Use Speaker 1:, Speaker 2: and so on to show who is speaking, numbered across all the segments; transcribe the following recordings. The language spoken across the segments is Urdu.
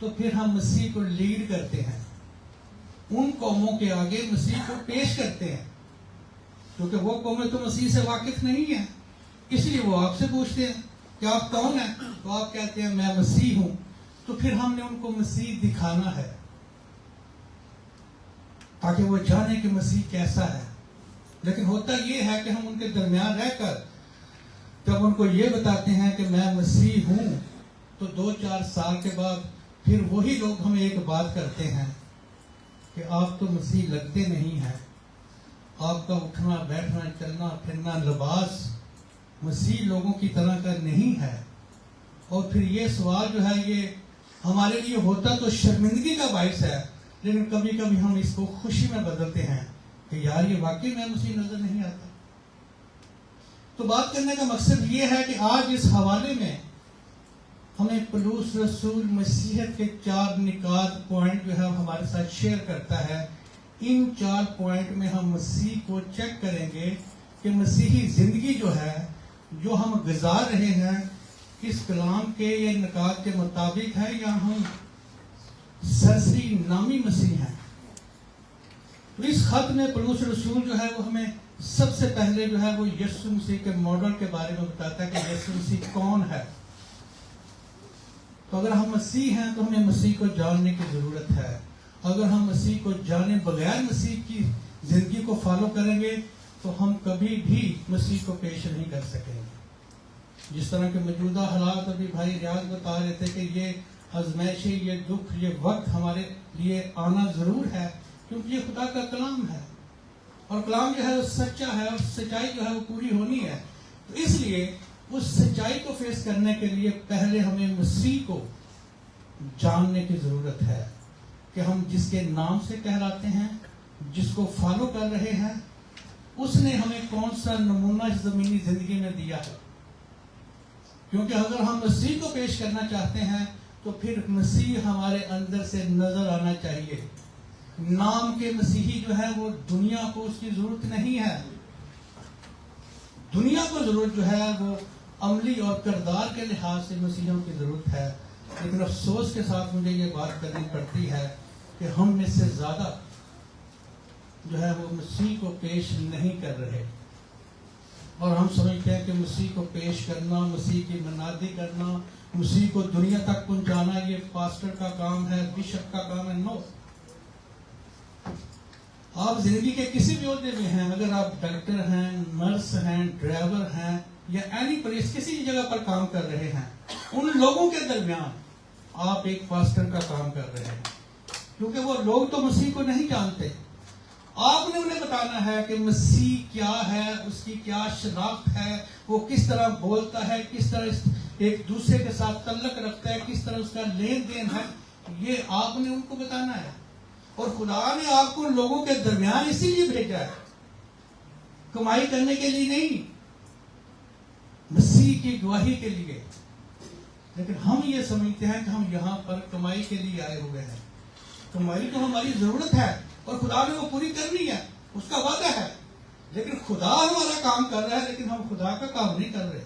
Speaker 1: تو پھر ہم مسیح کو لیڈ کرتے ہیں، ان قوموں کے آگے مسیح کو پیش کرتے ہیں، کیونکہ وہ قومیں تو مسیح سے واقف نہیں ہیں، اس لیے وہ آپ سے پوچھتے ہیں کہ آپ کون ہیں، تو آپ کہتے ہیں میں مسیح ہوں، تو پھر ہم نے ان کو مسیح دکھانا ہے تاکہ وہ جانے کہ مسیح کیسا ہے۔ لیکن ہوتا یہ ہے کہ ہم ان کے درمیان رہ کر جب ان کو یہ بتاتے ہیں کہ میں مسیح ہوں، تو 2-4 سال کے بعد پھر وہی لوگ ہمیں ایک بات کرتے ہیں کہ آپ تو مسیح لگتے نہیں ہیں، آپ کا اٹھنا بیٹھنا چلنا پھرنا لباس مسیح لوگوں کی طرح کا نہیں ہے۔ اور پھر یہ سوال جو ہے یہ ہمارے لیے ہوتا تو شرمندگی کا باعث ہے، لیکن کبھی کبھی ہم اس کو خوشی میں بدلتے ہیں کہ یار یہ واقعی میں مسیح نظر نہیں آتا۔ تو بات کرنے کا مقصد یہ ہے کہ آج اس حوالے میں ہمیں پولس رسول مسیحیت کے 4 نکات پوائنٹ جو ہے ہمارے ساتھ شیئر کرتا ہے۔ ان 4 پوائنٹ میں ہم مسیح کو چیک کریں گے کہ مسیحی زندگی جو ہے جو ہم گزار رہے ہیں اس کلام کے یا نکات کے مطابق ہے یا ہم سرسری نامی مسیح ہیں۔ تو اس خط میں پولس رسول جو ہے وہ ہمیں سب سے پہلے جو ہے وہ یسوع مسیح کے ماڈل کے بارے میں بتاتا ہے کہ یسوع مسیح کون ہے۔ تو اگر ہم مسیح ہیں تو ہمیں مسیح کو جاننے کی ضرورت ہے۔ اگر ہم مسیح کو جانے بغیر مسیح کی زندگی کو فالو کریں گے تو ہم کبھی بھی مسیح کو پیش نہیں کر سکیں گے۔ جس طرح کے موجودہ حالات ابھی بھائی ریاض بتا رہے تھے کہ یہ آزمائشیں، یہ دکھ، یہ وقت ہمارے لیے آنا ضرور ہے، کیونکہ یہ خدا کا کلام ہے اور کلام جو ہے وہ سچا ہے اور سچائی جو ہے وہ پوری ہونی ہے۔ تو اس لیے اس سچائی کو فیس کرنے کے لیے پہلے ہمیں مسیح کو جاننے کی ضرورت ہے کہ ہم جس کے نام سے کہلاتے ہیں، جس کو فالو کر رہے ہیں، اس نے ہمیں کون سا نمونہ زمینی زندگی میں دیا ہے۔ کیونکہ اگر ہم مسیح کو پیش کرنا چاہتے ہیں تو پھر مسیح ہمارے اندر سے نظر آنا چاہیے۔ نام کے مسیحی جو ہے وہ دنیا کو اس کی ضرورت نہیں ہے، دنیا کو ضرورت جو ہے وہ عملی اور کردار کے لحاظ سے مسیحیوں کی ضرورت ہے۔ لیکن افسوس کے ساتھ مجھے یہ بات کرنی پڑتی ہے کہ ہم میں سے زیادہ جو ہے وہ مسیح کو پیش نہیں کر رہے، اور ہم سمجھتے ہیں کہ مسیح کو پیش کرنا، مسیح کی منادی کرنا، مسیح کو دنیا تک پہنچانا یہ پاسٹر کا کام ہے، بشپ کا کام ہے۔ نو، آپ زندگی کے کسی بھی عہدے میں ہیں، اگر آپ ڈاکٹر ہیں، نرس ہیں، ڈرائیور ہیں یا اینی پلیس کسی جگہ پر کام کر رہے ہیں، ان لوگوں کے درمیان آپ ایک پاسٹر کا کام کر رہے ہیں، کیونکہ وہ لوگ تو مسیح کو نہیں جانتے۔ آپ نے انہیں بتانا ہے کہ مسیح کیا ہے، اس کی کیا شناخت ہے، وہ کس طرح بولتا ہے، کس طرح ایک دوسرے کے ساتھ تعلق رکھتا ہے، کس طرح اس کا لین دین ہے، یہ آپ نے ان کو بتانا ہے۔ اور خدا نے آپ کو لوگوں کے درمیان اسی لیے بھیجا ہے، کمائی کرنے کے لیے نہیں، مسیح کی گواہی کے لیے۔ لیکن ہم یہ سمجھتے ہیں کہ ہم یہاں پر کمائی کے لیے آئے ہوئے ہیں۔ کمائی تو ہماری ضرورت ہے اور خدا نے وہ پوری کرنی ہے، اس کا وعدہ ہے، لیکن خدا ہمارا کام کر رہا ہے لیکن ہم خدا کا کام نہیں کر رہے۔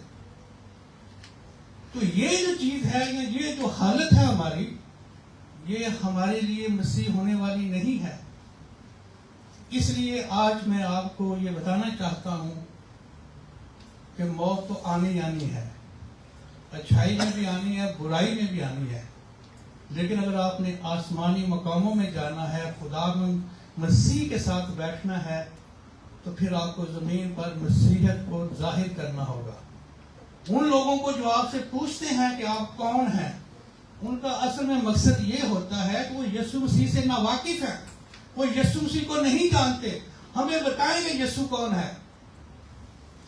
Speaker 1: تو یہ جو چیز ہے یا یہ جو حالت ہے ہماری، یہ ہمارے لیے مسیح ہونے والی نہیں ہے۔ اس لیے آج میں آپ کو یہ بتانا چاہتا ہوں کہ موت تو آنی آنی ہے، اچھائی میں بھی آنی ہے، برائی میں بھی آنی ہے، لیکن اگر آپ نے آسمانی مقاموں میں جانا ہے، خدا میں مسیح کے ساتھ بیٹھنا ہے، تو پھر آپ کو زمین پر مسیحیت کو ظاہر کرنا ہوگا۔ ان لوگوں کو جو آپ سے پوچھتے ہیں کہ آپ کون ہیں، ان کا اصل میں مقصد یہ ہوتا ہے کہ وہ یسوع مسیح سے ناواقف ہیں، وہ یسوع مسیح کو نہیں جانتے۔ ہمیں بتائیں کہ یسوع کون ہے،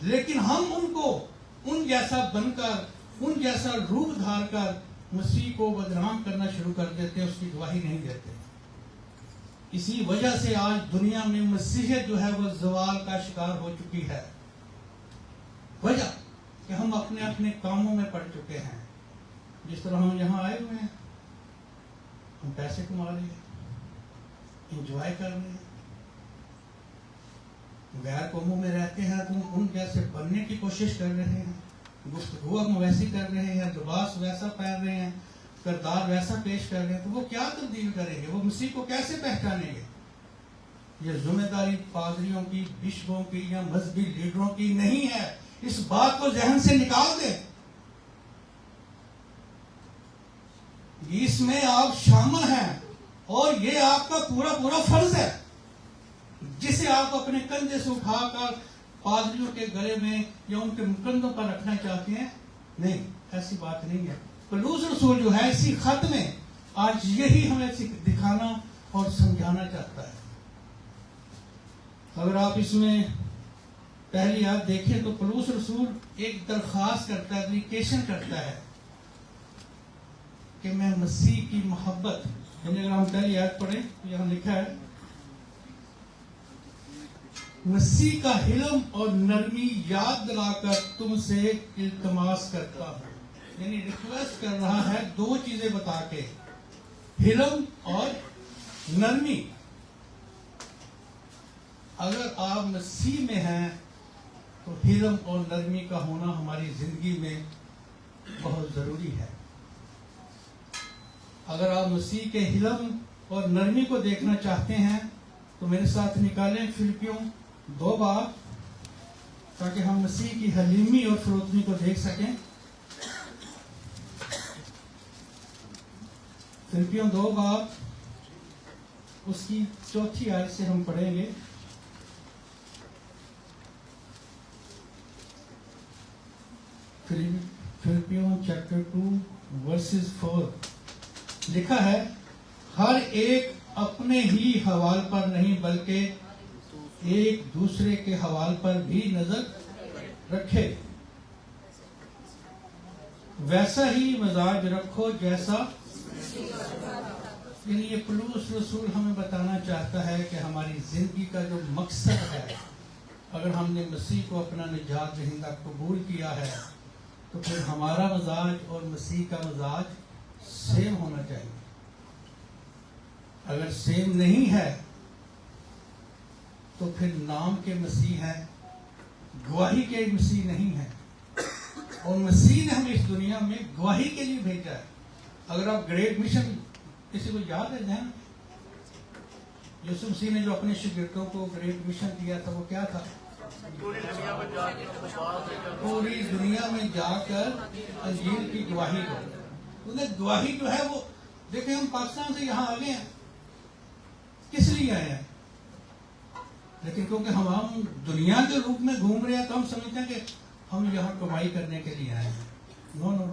Speaker 1: لیکن ہم ان کو ان جیسا بن کر، ان جیسا روپ دھار کر مسیح کو بدنام کرنا شروع کر دیتے ہیں، اس کی گواہی نہیں دیتے۔ اسی وجہ سے آج دنیا میں مسیحیت جو ہے وہ زوال کا شکار ہو چکی ہے۔ وجہ کہ ہم اپنے اپنے کاموں میں پڑ چکے ہیں۔ جس طرح ہم یہاں آئے ہوئے ہیں، ہم پیسے کما رہے ہیں، انجوائے کر رہے ہیں، غیر قوموں میں رہتے ہیں تو ان جیسے بننے کی کوشش کر رہے ہیں، گفتگو ہم ویسی کر رہے ہیں، لباس ویسا پہن رہے ہیں، کردار ویسا پیش کر رہے ہیں تو وہ کیا تبدیل کریں گے؟ وہ مسیح کو کیسے پہچانیں گے؟ یہ ذمہ داری پادریوں کی، بشپوں کی یا مذہبی لیڈروں کی نہیں ہے. اس بات کو ذہن سے نکال دیں. اس میں آپ شامل ہیں اور یہ آپ کا پورا پورا فرض ہے جسے آپ اپنے کندھے سے اٹھا کر پادریوں کے گلے میں یا ان کے کندھوں پر رکھنا چاہتے ہیں. نہیں، ایسی بات نہیں ہے. پولس رسول جو ہے اسی خط میں آج یہی ہمیں دکھانا اور سمجھانا چاہتا ہے. اگر آپ اس میں پہلی آیت دیکھیں تو پولس رسول ایک درخواست کرتا ہے، اپلیکیشن کرتا ہے کہ میں مسیح کی محبت، یعنی اگر ہم پہلی آیت پڑھیں تو یہاں لکھا ہے مسیح کا حلم اور نرمی یاد دلا کر تم سے التماس کرتا ہوں. یعنی ریکویسٹ کر رہا ہے دو چیزیں بتا کے، حلم اور نرمی. اگر آپ مسیح میں ہیں تو حلم اور نرمی کا ہونا ہماری زندگی میں بہت ضروری ہے. اگر آپ مسیح کے حلم اور نرمی کو دیکھنا چاہتے ہیں تو میرے ساتھ نکالیں فلپیوں 2 باب تاکہ ہم مسیح کی حلیمی اور فروتنی کو دیکھ سکیں. فلپیوں 2 باب اس کی 4 آیت سے ہم پڑھیں گے. فلپیوں چیپٹر 2 ورسز 4 لکھا ہے ہر ایک اپنے ہی حوال پر نہیں بلکہ ایک دوسرے کے حوال پر بھی نظر رکھے، ویسا ہی مزاج رکھو جیسا. یعنی یہ پولس رسول ہمیں بتانا چاہتا ہے کہ ہماری زندگی کا جو مقصد ہے، اگر ہم نے مسیح کو اپنا نجات دہندہ قبول کیا ہے تو پھر ہمارا مزاج اور مسیح کا مزاج سیم ہونا چاہیے. اگر سیم نہیں ہے تو پھر نام کے مسیح ہیں، گواہی کے مسیح نہیں ہیں. اور مسیح نے ہمیں اس دنیا میں گواہی کے لیے بھیجا ہے. اگر آپ گریٹ مشن، کسی کو یاد ہے ذہن؟ یسوع مسیح نے جو اپنے شاگردوں کو گریٹ مشن دیا تھا وہ کیا تھا؟ پوری دنیا میں جا کر انجیل کی گواہی دو. انہیں گواہی جو ہے وہ دیکھیں، ہم پاکستان سے یہاں آ گئے ہیں، کس لیے آئے ہیں؟ لیکن کیونکہ ہم دنیا کے روپ میں گھوم رہے ہیں تو ہم سمجھتے ہیں کہ ہم یہاں کمائی کرنے کے لیے آئے ہیں. نو نو،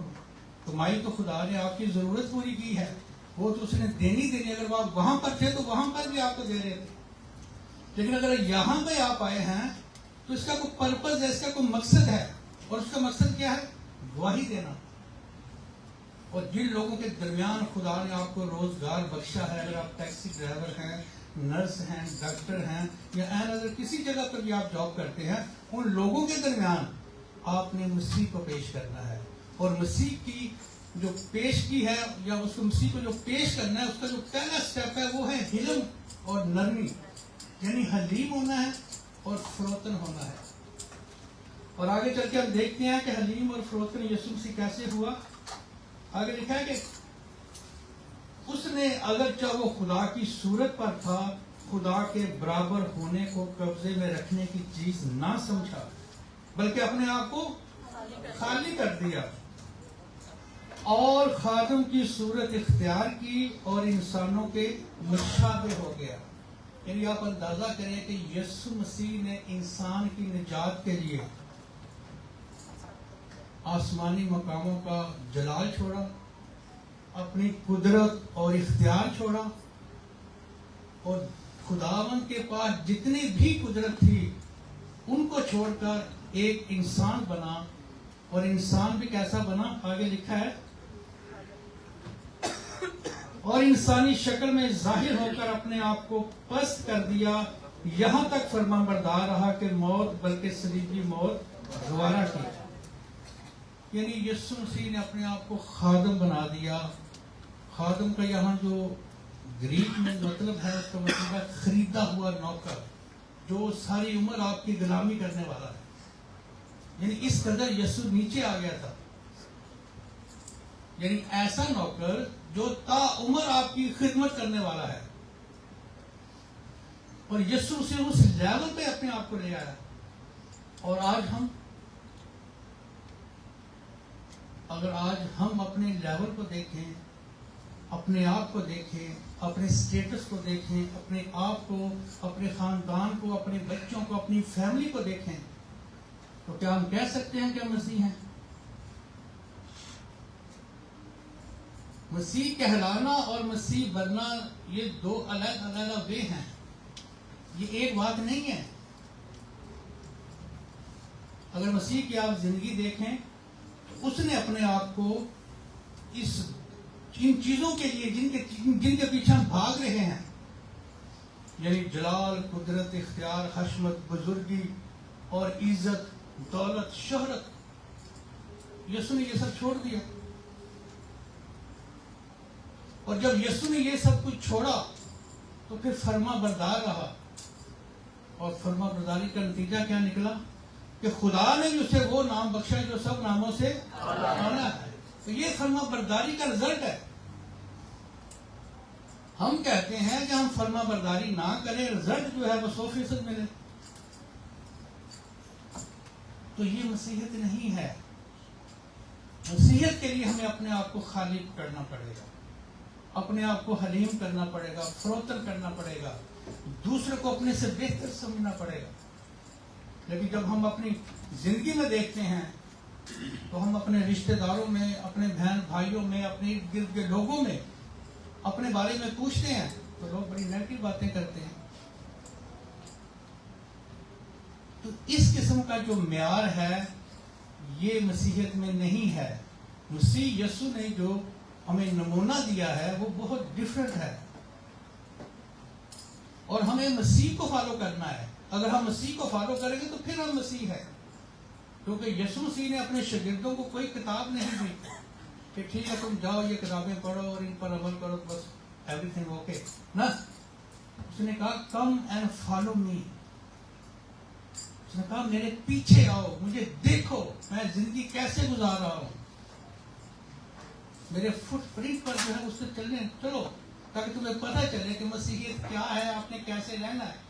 Speaker 1: کمائی تو خدا نے آپ کی ضرورت پوری کی ہے، وہ تو اس نے دینی. اگر وہ آپ وہاں پر تھے تو وہاں پر بھی آپ کو دے رہے تھے. لیکن اگر یہاں پہ آپ آئے ہیں تو اس کا کوئی پرپز ہے، اس کا کوئی مقصد ہے. اور اس کا مقصد کیا ہے؟ گواہی دینا. اور جن لوگوں کے درمیان خدا نے آپ کو روزگار بخشا ہے، اگر آپ ٹیکسی ڈرائیور ہیں، نرس ہیں، ڈاکٹر ہیں، یا اگر کسی جگہ پر بھی آپ جاب کرتے ہیں، ان لوگوں کے درمیان آپ نے مسیح کو پیش کرنا ہے. اور مسیح کی جو پیش کی ہے، یا اس کو مسیح کو جو پیش کرنا ہے، اس کا جو پہلا سٹیپ ہے وہ ہے حلم اور نرمی. یعنی حلیم ہونا ہے اور فروتن ہونا ہے. اور آگے چل کے ہم دیکھتے ہیں کہ حلیم اور فروتن یسوع مسیح کیسے ہوا. آگے لکھا ہے کہ اس نے اگرچہ وہ خدا کی صورت پر تھا، خدا کے برابر ہونے کو قبضے میں رکھنے کی چیز نہ سمجھا، بلکہ اپنے آپ کو خالی کر دیا اور خادم کی صورت اختیار کی اور انسانوں کے مشابہ ہو گیا. یعنی آپ اندازہ کریں کہ یسوع مسیح نے انسان کی نجات کے لیے آسمانی مقاموں کا جلال چھوڑا، اپنی قدرت اور اختیار چھوڑا، اور خداوند کے پاس جتنی بھی قدرت تھی ان کو چھوڑ کر ایک انسان بنا. اور انسان بھی کیسا بنا؟ آگے لکھا ہے اور انسانی شکل میں ظاہر ہو کر اپنے آپ کو پست کر دیا، یہاں تک فرمانبردار رہا کہ موت، بلکہ صلیبی موت گوارا کی. یعنی یسوع مسیح نے اپنے آپ کو خادم بنا دیا. خادم کا یہاں جو گریک میں مطلب ہے، اس کا مطلب ہے خریدا ہوا نوکر، جو ساری عمر آپ کی غلامی کرنے والا ہے. یعنی اس قدر یسوع نیچے آ گیا تھا. یعنی ایسا نوکر جو تا عمر آپ کی خدمت کرنے والا ہے. اور یسوع سے اس لیول پہ اپنے آپ کو لے آیا. اور اگر آج ہم اپنے لیول کو دیکھیں, اپنے آپ کو دیکھیں, اپنے سٹیٹس کو دیکھیں, اپنے آپ کو, اپنے خاندان کو, اپنے بچوں کو, اپنی فیملی کو دیکھیں, تو کیا ہم کہہ سکتے ہیں کہ ہم مسیح ہیں؟ مسیح کہلانا اور مسیح بننا یہ دو الگ الگ وے ہیں, یہ ایک بات نہیں ہے. اگر مسیح کی آپ زندگی دیکھیں تو اس نے اپنے آپ کو ان چیزوں کے لیے جن کے پیچھے ہم بھاگ رہے ہیں, یعنی جلال, قدرت, اختیار, حشمت, بزرگی اور عزت, دولت, شہرت, یسوع نے یہ سب چھوڑ دیا. اور جب یسوع نے یہ سب کچھ چھوڑا تو پھر فرما بردار رہا. اور فرما برداری کا نتیجہ کیا نکلا؟ کہ خدا نے اسے وہ نام بخشا جو سب ناموں سے اعلیٰ ہے. تو یہ فرما برداری کا رزلٹ ہے. ہم کہتے ہیں کہ ہم فرما برداری نہ کریں, رزلٹ جو ہے وہ 100% ملے. تو یہ مسیحیت نہیں ہے. مسیحیت کے لیے ہمیں اپنے آپ کو خالی کرنا پڑے گا, اپنے آپ کو حلیم کرنا پڑے گا, فروتن کرنا پڑے گا, دوسرے کو اپنے سے بہتر سمجھنا پڑے گا. لیکن جب ہم اپنی زندگی میں دیکھتے ہیں تو ہم اپنے رشتہ داروں میں, اپنے بہن بھائیوں میں, اپنے ارد گرد کے لوگوں میں اپنے بارے میں پوچھتے ہیں تو لوگ بڑی نیگیٹو باتیں کرتے ہیں. تو اس قسم کا جو معیار ہے یہ مسیحیت میں نہیں ہے. مسیح یسوع نے جو ہمیں نمونہ دیا ہے وہ بہت ڈفرینٹ ہے, اور ہمیں مسیح کو فالو کرنا ہے. اگر ہم مسیح کو فالو کریں گے تو پھر ہم مسیح ہیں. کیونکہ یسوع مسیح نے اپنے شاگردوں کو کوئی کتاب نہیں دی کہ ٹھیک ہے تم جاؤ یہ کتابیں پڑھو اور ان پر عمل کرو بس ایوری تھنگ اوکے. نہ, اس نے کہا کم اینڈ فالو می. اس نے کہا میرے پیچھے آؤ, مجھے دیکھو میں زندگی کیسے گزار رہا ہوں, میرے فٹ پرنٹ پر جو ہے اس سے چلو تاکہ تمہیں پتہ چلے کہ مسیحیت کیا ہے, آپ نے کیسے رہنا ہے.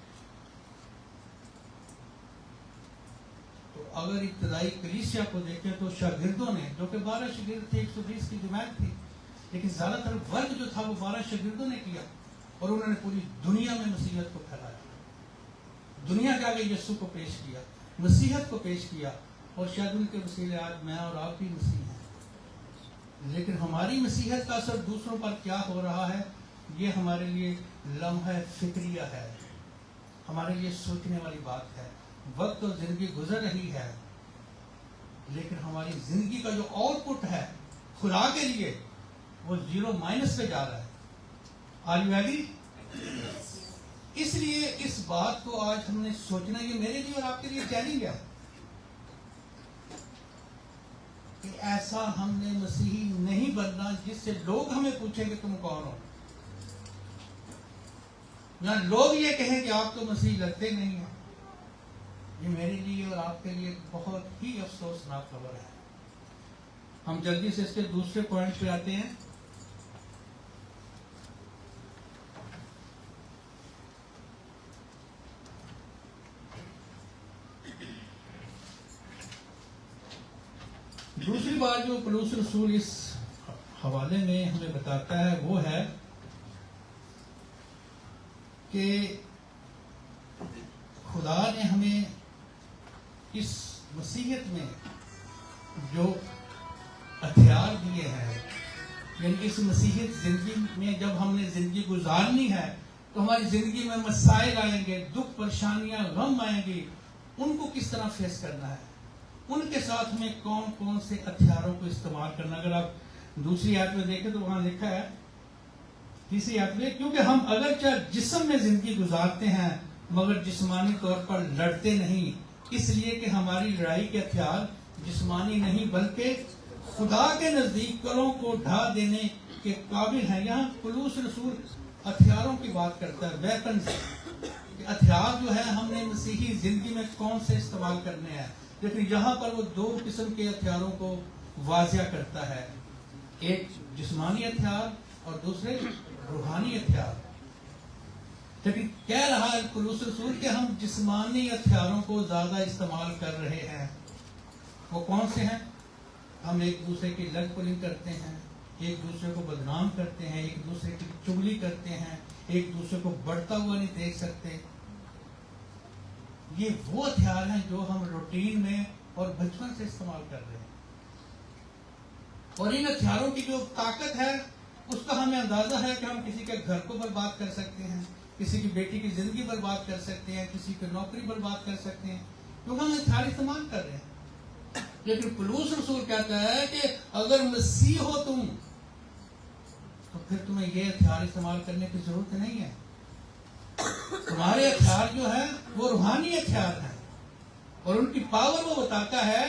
Speaker 1: تو اگر ابتدائی کلیسیا کو دیکھیں تو شاگردوں نے, جو کہ 12 شاگرد تھے, 120 کی جماعت تھی, لیکن زیادہ تر ورک جو تھا وہ 12 شاگردوں نے کیا, اور انہوں نے پوری دنیا میں مسیحیت کو پھیلایا, دنیا کے آگے یسوع کو پیش کیا, مسیحیت کو پیش کیا. اور شاید ان کے وسیلے آج میں اور آپ بھی مسیح ہیں. لیکن ہماری مسیحیت کا اثر دوسروں پر کیا ہو رہا ہے یہ ہمارے لیے لمحہ فکریہ ہے, ہمارے لیے سوچنے والی بات ہے. وقت اور زندگی گزر رہی ہے لیکن ہماری زندگی کا جو آؤٹ پٹ ہے خدا کے لیے وہ 0- پہ جا رہا ہے. Are you agree? اس لیے اس بات کو آج ہم نے سوچنا, یہ میرے لیے اور آپ کے لیے چیلنج ہے کہ ایسا ہم نے مسیحی نہیں بننا جس سے لوگ ہمیں پوچھیں کہ تم کون ہو, یا لوگ یہ کہیں کہ آپ تو مسیح لگتے نہیں ہیں. یہ میرے لیے اور آپ کے لیے بہت ہی افسوسناک خبر ہے. ہم جلدی سے اس کے دوسرے پوائنٹ پہ آتے ہیں. دوسری بات جو پولس رسول اس حوالے میں ہمیں بتاتا ہے وہ ہے کہ خدا نے ہمیں اس مسیحیت میں جو ہتھیار دیے ہیں, یعنی اس مسیحیت زندگی میں جب ہم نے زندگی گزارنی ہے تو ہماری زندگی میں مسائل آئیں گے, دکھ, پریشانیاں, غم آئیں گے, ان کو کس طرح فیس کرنا ہے, ان کے ساتھ ہمیں کون کون سے ہتھیاروں کو استعمال کرنا. اگر آپ دوسری آیت میں دیکھیں تو وہاں لکھا ہے, تیسری آیت میں, کیونکہ ہم اگرچہ جسم میں زندگی گزارتے ہیں مگر جسمانی طور پر لڑتے نہیں, اس لیے کہ ہماری لڑائی کے ہتھیار جسمانی نہیں بلکہ خدا کے نزدیک کلوں کو ڈھا دینے کے قابل ہیں. یہاں پولس رسول ہتھیاروں کی بات کرتا ہے, ویپنز. ہتھیار جو ہے ہم نے مسیحی زندگی میں کون سے استعمال کرنے ہیں, لیکن یہاں پر وہ دو قسم کے ہتھیاروں کو واضح کرتا ہے. ایک جسمانی ہتھیار اور دوسرے روحانی ہتھیار. لیکن کہہ رہا ہے پولس رسول کہ ہم جسمانی ہتھیاروں کو زیادہ استعمال کر رہے ہیں. وہ کون سے ہیں؟ ہم ایک دوسرے کی لگ پلنگ کرتے ہیں, ایک دوسرے کو بدنام کرتے ہیں, ایک دوسرے کی چغلی کرتے ہیں, ایک دوسرے کو بڑھتا ہوا نہیں دیکھ سکتے. یہ وہ ہتھیار ہیں جو ہم روٹین میں اور بچپن سے استعمال کر رہے ہیں. اور ان ہتھیاروں کی جو طاقت ہے اس کا ہمیں اندازہ ہے کہ ہم کسی کے گھر کو برباد کر سکتے ہیں, کسی کی بیٹی کی زندگی برباد کر سکتے ہیں, کسی کی نوکری برباد کر سکتے ہیں, کیونکہ ہم ہتھیار استعمال کر رہے ہیں. لیکن پولس رسول کہتا ہے کہ اگر مسیح ہو تم تو پھر تمہیں یہ ہتھیار استعمال کرنے کی ضرورت نہیں ہے. تمہارے ہتھیار جو ہیں وہ روحانی ہتھیار ہیں, اور ان کی پاور وہ بتاتا ہے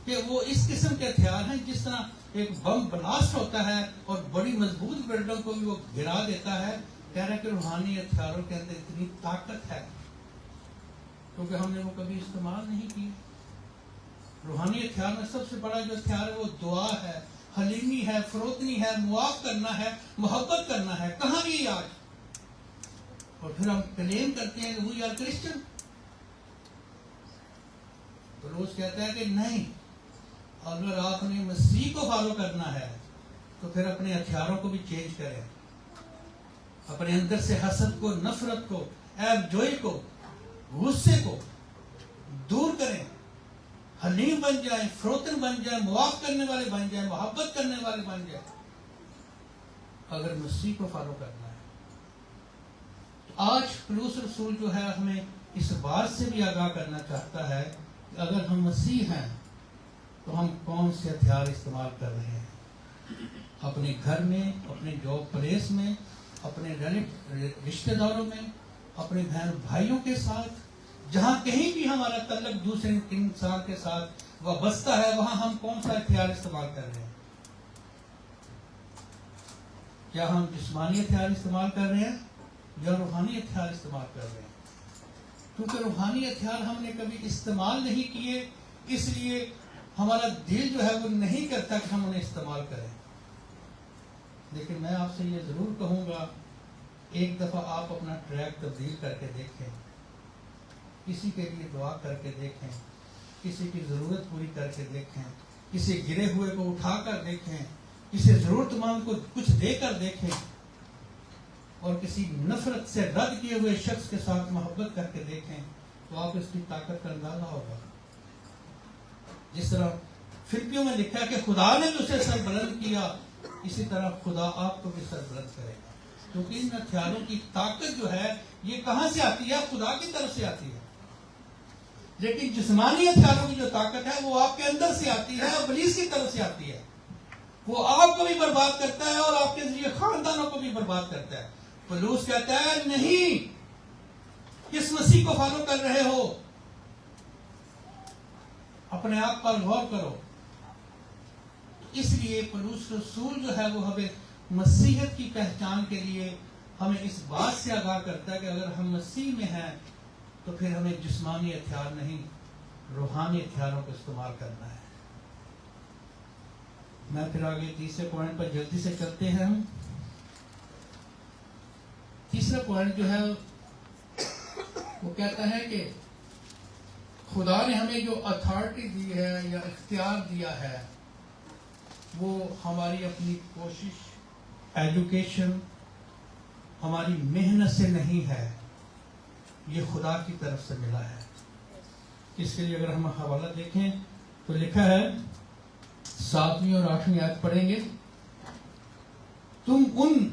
Speaker 1: کہ وہ اس قسم کے ہتھیار ہیں جس طرح ایک بم بلاسٹ ہوتا ہے اور بڑی مضبوط بلڈنگ کو بھی وہ گرا دیتا ہے. کہہ رہا ہے کہ روحانی ہتھیاروں کے اندر اتنی طاقت ہے کیونکہ ہم نے وہ کبھی استعمال نہیں کی. روحانی ہتھیار میں سب سے بڑا جو ہتھیار ہے وہ دعا ہے, حلیمی ہے, فروتنی ہے, معاف کرنا ہے, محبت کرنا ہے. کہاں یہ آج؟ اور پھر ہم کلیم کرتے ہیں کہ وی آر کرسچن. پولس کہتا ہے کہ نہیں, اگر آپ نے مسیح کو فالو کرنا ہے تو پھر اپنے ہتھیاروں کو بھی چینج کریں. اپنے اندر سے حسد کو, نفرت کو, عیب جوئی کو, غصے کو دور کریں. حلیم بن جائیں, فروتن بن جائیں, معاف کرنے والے بن جائیں, محبت کرنے والے بن جائیں. اگر مسیح کو فالو کرنا ہے تو آج پولس رسول جو ہے ہمیں اس بات سے بھی آگاہ کرنا چاہتا ہے کہ اگر ہم مسیح ہیں تو ہم کون سے ہتھیار استعمال کر رہے ہیں اپنے گھر میں, اپنے جاب پلیس میں, اپنے رشتہ داروں میں, اپنے بہن بھائیوں کے ساتھ. جہاں کہیں بھی ہمارا تعلق دوسرے انسان کے ساتھ وابستہ ہے وہاں ہم کون سا ہتھیار استعمال کر رہے ہیں؟ کیا ہم جسمانی ہتھیار استعمال کر رہے ہیں یا روحانی ہتھیار استعمال کر رہے ہیں؟ کیونکہ روحانی ہتھیار ہم نے کبھی استعمال نہیں کیے, اس لیے ہمارا دل جو ہے وہ نہیں کرتا کہ ہم انہیں استعمال کریں. لیکن میں آپ سے یہ ضرور کہوں گا, ایک دفعہ آپ اپنا ٹریک تبدیل کر کے دیکھیں, کسی کے لیے دعا کر کے دیکھیں, کسی کی ضرورت پوری کر کے دیکھیں, کسی گرے ہوئے کو اٹھا کر دیکھیں, کسی ضرورت مند کو کچھ دے کر دیکھیں, اور کسی نفرت سے رد کیے ہوئے شخص کے ساتھ محبت کر کے دیکھیں, تو آپ اس کی طاقت کا اندازہ ہوگا. جس طرح فلپیوں میں لکھا ہے کہ خدا نے جو اسے سر بلند کیا, اسی طرح خدا آپ کو بھی سر بلند کرے گا. کیونکہ ان ہتھیاروں کی طاقت جو ہے یہ کہاں سے آتی ہے؟ خدا کی طرف سے آتی ہے. لیکن جسمانی ہتھیاروں کی جو طاقت ہے وہ آپ کے اندر سے آتی ہے, ابلیس کی طرف سے آتی ہے. وہ آپ کو بھی برباد کرتا ہے اور آپ کے ذریعے خاندانوں کو بھی برباد کرتا ہے. پولس کہتا ہے نہیں, کس مسیح کو فالو کر رہے ہو؟ اپنے آپ پر غور کرو. اس لیے پولس رسول جو ہے وہ ہمیں مسیحیت کی پہچان کے لیے ہمیں اس بات سے آگاہ کرتا ہے کہ اگر ہم مسیح میں ہیں تو پھر ہمیں جسمانی ہتھیار نہیں, روحانی ہتھیاروں کو استعمال کرنا ہے. میں پھر آگے تیسرے پوائنٹ پر جلدی سے چلتے ہیں. ہم تیسرا پوائنٹ جو ہے وہ کہتا ہے کہ خدا نے ہمیں جو اتھارٹی دی ہے یا اختیار دیا ہے وہ ہماری اپنی کوشش, ایجوکیشن, ہماری محنت سے نہیں ہے, یہ خدا کی طرف سے ملا ہے. اس کے لیے اگر ہم حوالہ دیکھیں تو لکھا ہے 7ویں اور 8ویں آیت پڑھیں گے. تم ان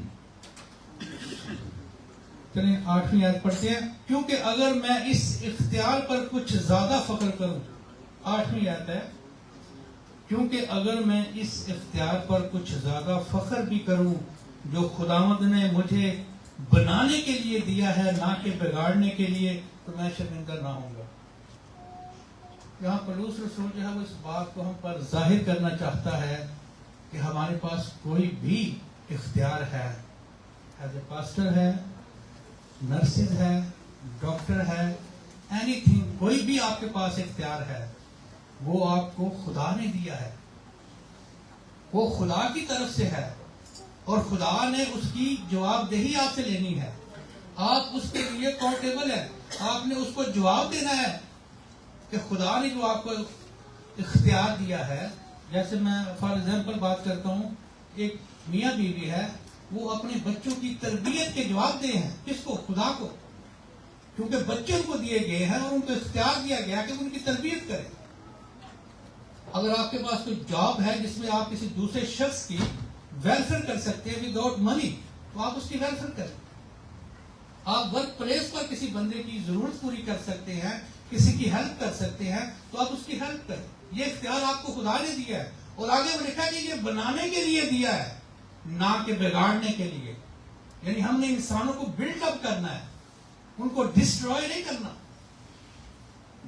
Speaker 1: 8ویں آیت پڑھتے ہیں, کیونکہ اگر میں اس اختیار پر کچھ زیادہ فخر کروں. 8ویں آیت ہے, کیونکہ اگر میں اس اختیار پر کچھ زیادہ فخر بھی کروں جو خداوند نے مجھے بنانے کے لیے دیا ہے نہ کہ بگاڑنے کے لیے, تو میں شرمندہ نہ ہوں گا. یہاں پولس رسول جو ہے وہ اس بات کو ہم پر ظاہر کرنا چاہتا ہے کہ ہمارے پاس کوئی بھی اختیار ہے. ایز اے پاسٹر ہے, نرسز ہے, ڈاکٹر ہے, اینی تھنگ, کوئی بھی آپ کے پاس اختیار ہے وہ آپ کو خدا نے دیا ہے. وہ خدا کی طرف سے ہے اور خدا نے اس کی جواب دہی آپ سے لینی ہے. آپ اس کے لیے اکاؤنٹیبل ہیں. آپ نے اس کو جواب دینا ہے کہ خدا نے جو آپ کو اختیار دیا ہے. جیسے میں فار ایگزامپل بات کرتا ہوں, ایک میاں بیوی ہے, وہ اپنے بچوں کی تربیت کے جواب دے ہیں. کس کو؟ خدا کو. کیونکہ بچے ان کو دیے گئے ہیں اور ان کو اختیار دیا گیا کہ ان کی تربیت کریں. اگر آپ کے پاس کوئی جاب ہے جس میں آپ کسی دوسرے شخص کی ویلفیئر کر سکتے ہیں وداؤٹ منی, تو آپ اس کی ویلفیئر کریں. آپ ورک پلیس پر کسی بندے کی ضرورت پوری کر سکتے ہیں, کسی کی ہیلپ کر سکتے ہیں, تو آپ اس کی ہیلپ کریں. یہ اختیار آپ کو خدا نے دیا ہے. اور آگے وہ لکھا کہ یہ بنانے کے لیے دیا ہے, نہ کہ بگاڑنے کے لیے. یعنی ہم نے انسانوں کو بلڈ اپ کرنا ہے, ان کو ڈسٹروائے نہیں کرنا.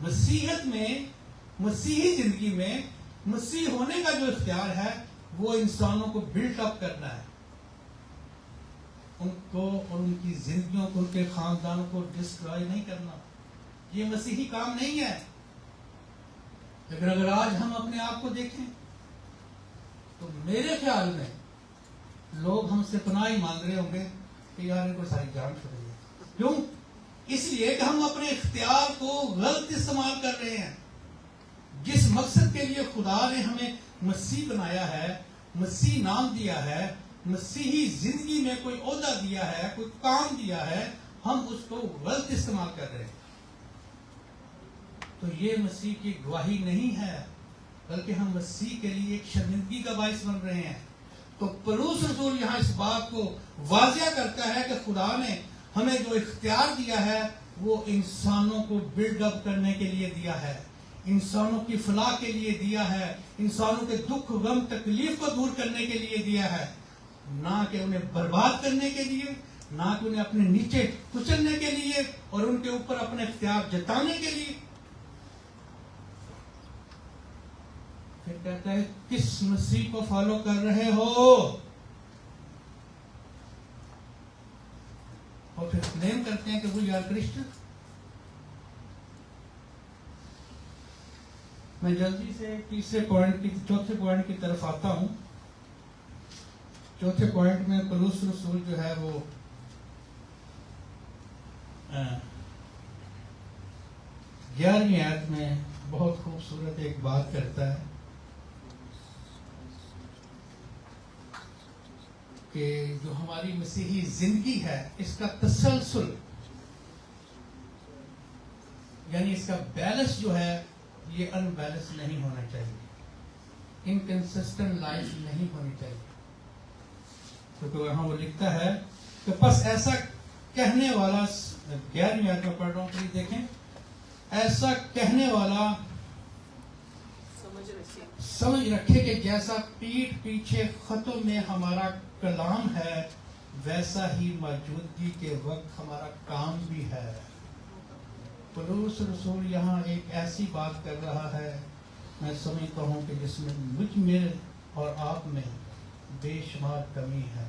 Speaker 1: مسیحیت میں, مسیحی زندگی میں مسیح ہونے کا جو اختیار ہے وہ انسانوں کو بلڈ اپ کرنا ہے, ان کو اور ان کی زندگیوں کو, ان کے خاندانوں کو ڈسٹروائے نہیں کرنا. یہ مسیحی کام نہیں ہے. لیکن اگر آج ہم اپنے آپ کو دیکھیں تو میرے خیال میں لوگ ہم سے پناہ ہی مانگ رہے ہوں گے کہ یار ان کو ساری جان چھوڑ رہی ہے. کیوں؟ اس لیے کہ ہم اپنے اختیار کو غلط استعمال کر رہے ہیں. جس مقصد کے لیے خدا نے ہمیں مسیح بنایا ہے, مسیح نام دیا ہے, مسیحی زندگی میں کوئی عہدہ دیا ہے, کوئی کام دیا ہے, ہم اس کو غلط استعمال کر رہے ہیں. تو یہ مسیح کی گواہی نہیں ہے, بلکہ ہم مسیح کے لیے ایک شرمندگی کا باعث بن رہے ہیں. تو پولس رسول یہاں اس بات کو واضح کرتا ہے کہ خدا نے ہمیں جو اختیار دیا ہے وہ انسانوں کو بلڈ اپ کرنے کے لیے دیا ہے, انسانوں کی فلاح کے لیے دیا ہے, انسانوں کے دکھ غم تکلیف کو دور کرنے کے لیے دیا ہے, نہ کہ انہیں برباد کرنے کے لیے, نہ کہ انہیں اپنے نیچے کچلنے کے لیے اور ان کے اوپر اپنے اختیار جتانے کے لیے. پھر کہتا ہے کس مسیح کو فالو کر رہے ہو, اور پھر کلیم کرتے ہیں کہ وہ یار کرسچن. میں جلدی سے چوتھے پوائنٹ کی طرف آتا ہوں. چوتھے پوائنٹ میں پولس رسول جو ہے وہ 11ویں آیت میں بہت خوبصورت ایک بات کرتا ہے کہ جو ہماری مسیحی زندگی ہے اس کا تسلسل, یعنی اس کا بیلنس جو ہے یہ ان بیلنس نہیں ہونا چاہیے, انکنسسٹنٹ لائف نہیں ہونی چاہیے. کیونکہ وہاں وہ لکھتا ہے کہ بس ایسا کہنے والا, 11ویں آیت میں پڑھ رہا ہوں, پلیز دیکھیں. ایسا کہنے والا سمجھ رکھے کہ جیسا پیٹھ پیچھے خطوں میں ہمارا کلام ہے ویسا ہی موجودگی کے وقت ہمارا کام بھی ہے. پولس رسول یہاں ایک ایسی بات کر رہا ہے, میں سمجھتا ہوں کہ جس میں مجھ میں اور آپ میں بے شمار کمی ہے.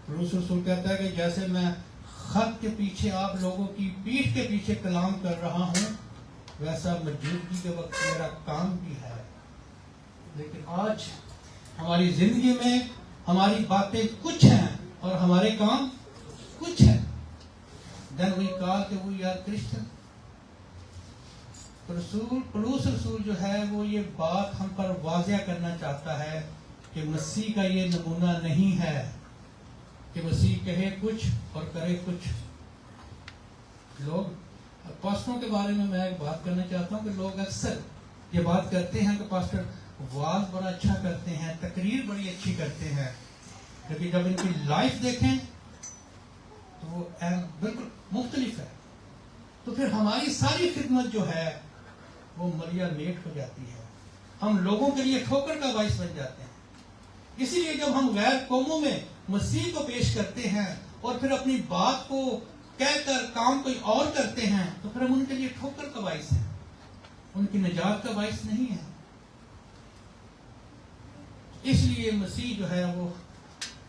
Speaker 1: پولس رسول کہتا ہے کہ جیسے میں خط کے پیچھے آپ لوگوں کی پیٹھ کے پیچھے کلام کر رہا ہوں ویسا موجودگی کے وقت میرا کام بھی ہے. لیکن آج ہماری زندگی میں ہماری باتیں کچھ ہیں اور ہمارے کام کچھ ہیں. دین وی کال کہ وی آر کرسچن. پولس رسول جو ہے وہ یہ بات ہم پر واضح کرنا چاہتا ہے کہ مسیح کا یہ نمونہ نہیں ہے کہ مسیح کہے کچھ اور کرے کچھ. لوگ پاسٹروں کے بارے میں ایک بات کرنا چاہتا ہوں کہ لوگ اکثر یہ بات کرتے ہیں کہ پاسٹر واز بڑا اچھا کرتے ہیں, تقریر بڑی اچھی کرتے ہیں, لیکن جب ان کی لائف دیکھیں تو وہ بالکل مختلف ہے. تو پھر ہماری ساری خدمت جو ہے وہ ملیا میٹ ہو جاتی ہے, ہم لوگوں کے لیے ٹھوکر کا باعث بن جاتے ہیں. اسی لیے جب ہم غیر قوموں میں مسیح کو پیش کرتے ہیں اور پھر اپنی بات کو کہہ کر کام کوئی اور کرتے ہیں تو پھر ہم ان کے لیے ٹھوکر کا باعث ہیں, ان کی نجات کا باعث نہیں ہے. اس لیے مسیح جو ہے وہ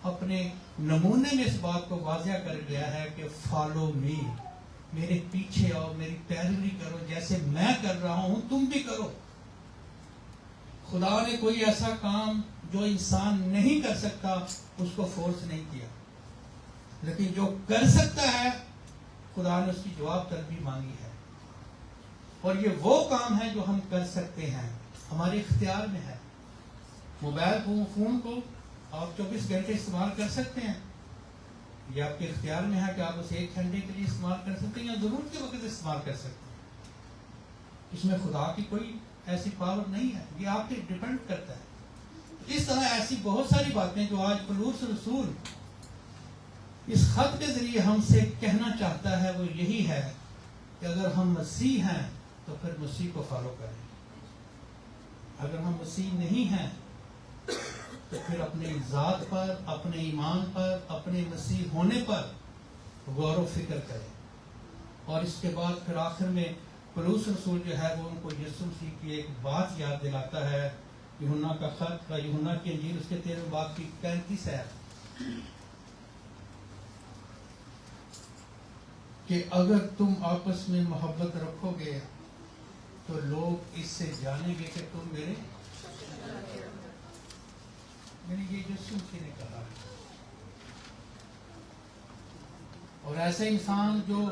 Speaker 1: اپنے نمونے میں اس بات کو واضح کر گیا ہے کہ فالو می, میرے پیچھے آؤ, میری پیروی کرو, جیسے میں کر رہا ہوں تم بھی کرو. خدا نے کوئی ایسا کام جو انسان نہیں کر سکتا اس کو فورس نہیں کیا، لیکن جو کر سکتا ہے خدا نے اس کی جواب طلبی مانگی ہے، اور یہ وہ کام ہے جو ہم کر سکتے ہیں، ہمارے اختیار میں ہے۔ موبائل فون کو آپ 24 گھنٹے استعمال کر سکتے ہیں، یہ آپ کے اختیار میں ہے کہ آپ اسے 1 گھنٹے کے لیے استعمال کر سکتے ہیں یا ضرورت کے وقت استعمال کر سکتے ہیں۔ اس میں خدا کی کوئی ایسی پاور نہیں ہے، یہ آپ پہ ڈیپینڈ کرتا ہے۔ اس طرح ایسی بہت ساری باتیں جو آج پولس رسول اس خط کے ذریعے ہم سے کہنا چاہتا ہے وہ یہی ہے کہ اگر ہم مسیح ہیں تو پھر مسیح کو فالو کریں، اگر ہم مسیح نہیں ہیں تو پھر اپنے ذات پر، اپنے ایمان پر، اپنے مسیح ہونے پر غور و فکر کریں۔ اور اس کے بعد پھر آخر میں پولس رسول جو ہے وہ ان کو یسوع مسیح کی ایک بات یاد دلاتا ہے، یوحنا کا خط، یوحنا کی انجیل اس کے 13 باب کی 35 ہے کہ اگر تم آپس میں محبت رکھو گے تو لوگ اس سے جانیں گے کہ تم میرے، یعنی یہ یسوع مسیح نے کہا۔ اور ایسے انسان جو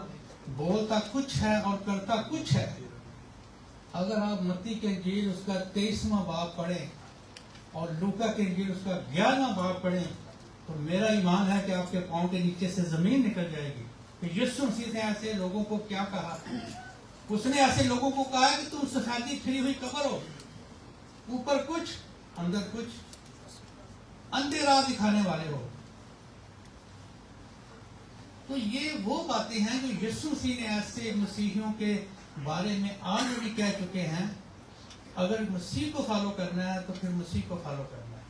Speaker 1: بولتا کچھ ہے اور کرتا کچھ ہے، اگر آپ متی کے انجیل اس کا 23واں باب پڑھیں اور لوکا کے انجیل اس کا 11واں باب پڑھیں تو میرا ایمان ہے کہ آپ کے پاؤں کے نیچے سے زمین نکل جائے گی کہ یسوع مسیح نے ایسے لوگوں کو کیا کہا۔ اس نے ایسے لوگوں کو کہا کہ تم سفیدی پھری ہوئی قبر ہو، اوپر کچھ اندر کچھ، اندھے راہ دکھانے والے ہو۔ تو یہ وہ باتیں ہیں جو یسوع مسیح نے ایسے مسیحیوں کے بارے میں آلریڈی کہہ چکے ہیں۔ اگر مسیح کو فالو کرنا ہے تو پھر مسیح کو فالو کرنا ہے،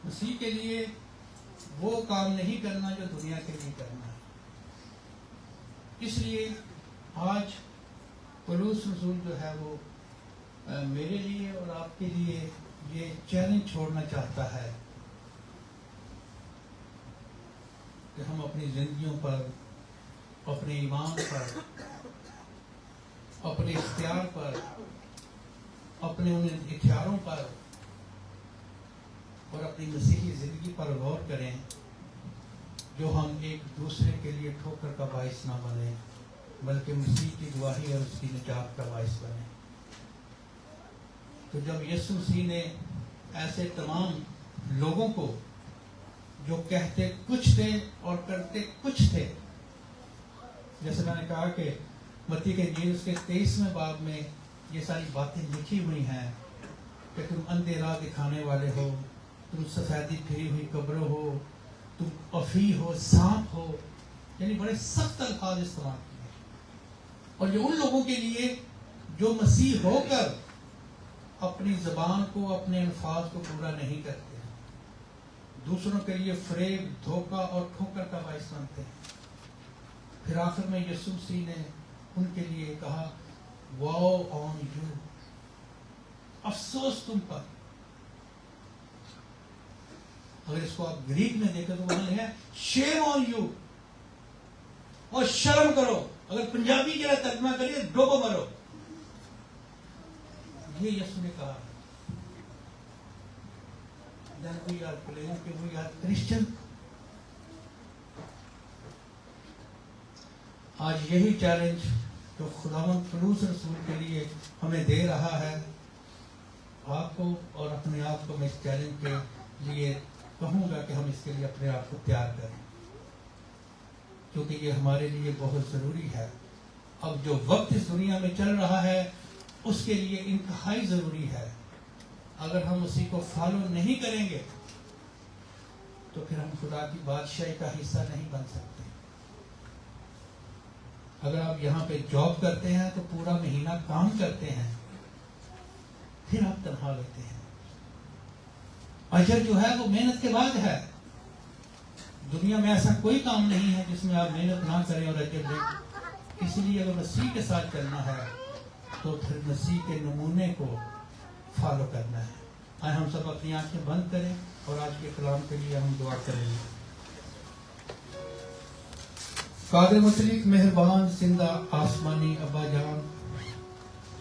Speaker 1: مسیح کے لیے وہ کام نہیں کرنا جو دنیا کے لیے کرنا ہے۔ اس لیے آج پولس رسول جو ہے وہ میرے لیے اور آپ کے لیے یہ چیلنج چھوڑنا چاہتا ہے کہ ہم اپنی زندگیوں پر، اپنے ایمان پر، اپنے اختیار پر، اپنے ان ہتھیاروں پر اور اپنی مسیحی زندگی پر غور کریں، جو ہم ایک دوسرے کے لیے ٹھوکر کا باعث نہ بنیں بلکہ مسیح کی گواہی اور اس کی نجات کا باعث بنیں۔ تو جب یسوع مسیح نے ایسے تمام لوگوں کو جو کہتے کچھ تھے اور کرتے کچھ تھے، جیسے میں نے کہا کہ متی کے انجیل اس کے 23ویں باب میں یہ ساری باتیں لکھی ہوئی ہیں کہ تم اندھے راہ دکھانے والے ہو، تم سفیدی پھری ہوئی قبروں ہو، تم افی ہو، سانپ ہو، یعنی بڑے سخت الفاظ استعمال کیے۔ اور یہ ان لوگوں کے لیے جو مسیح ہو کر اپنی زبان کو، اپنے الفاظ کو پورا نہیں کرتے، دوسروں کے لیے فریب، دھوکہ اور ٹھوکر کا باعث بنتے ہیں۔ پھر آخر میں یسوع مسیح نے ان کے لیے کہا واو آن یو، افسوس تم پر۔ اگر اس کو آپ گریک میں دیکھیں تو وہاں ہے شیم آن یو، اور شرم کرو۔ اگر پنجابی کی ترجمہ کریے ڈوبو مرو، یہ یسوع نے کہا۔ Then we are claiming کہ we are Christian۔ آج یہی چیلنج جو خداوند پولس رسول کے لیے ہمیں دے رہا ہے، آپ کو اور اپنے آپ کو میں اس چیلنج کے لیے کہوں گا کہ ہم اس کے لیے اپنے آپ کو تیار کریں، کیونکہ یہ ہمارے لیے بہت ضروری ہے۔ اب جو وقت اس دنیا میں چل رہا ہے اس کے لیے انتہائی ضروری ہے۔ اگر ہم اسی کو فالو نہیں کریں گے تو پھر ہم خدا کی بادشاہی کا حصہ نہیں بن سکتے۔ اگر آپ یہاں پہ جاب کرتے ہیں تو پورا مہینہ کام کرتے ہیں، پھر آپ تنخواہ لیتے ہیں۔ اجر جو ہے وہ محنت کے بعد ہے۔ دنیا میں ایسا کوئی کام نہیں ہے جس میں آپ محنت نہ کریں اور اجر لیں۔ اس لیے اگر مسیح کے ساتھ چلنا ہے تو پھر مسیح کے نمونے کو فالو کرنا ہے۔ آئے ہم سب اپنی آنکھیں بند کریں اور آج کے کلام کے لیے ہم دعا کریں گے۔ قادر مطلق، مہربان، زندہ آسمانی ابا جان،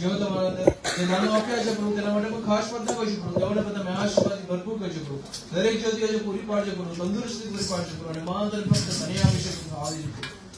Speaker 2: જેઓ તમારા તે નાનો આપ્યા છે પ્રભુ તેના માટે પણ ખાસ પ્રાર્થના કરીશું પ્રભુ। તેઓને પણ તમે આશીર્વાદથી ભરપૂર કરજો પ્રભુ। દરેક જ્યોતિ આજે પૂરી પાડજો પ્રભુ। તંદુરસ્તી પૂરી પાડજો પ્રભુ અને મહાન ફક્ત મને આ વિશે હાલેલુયા।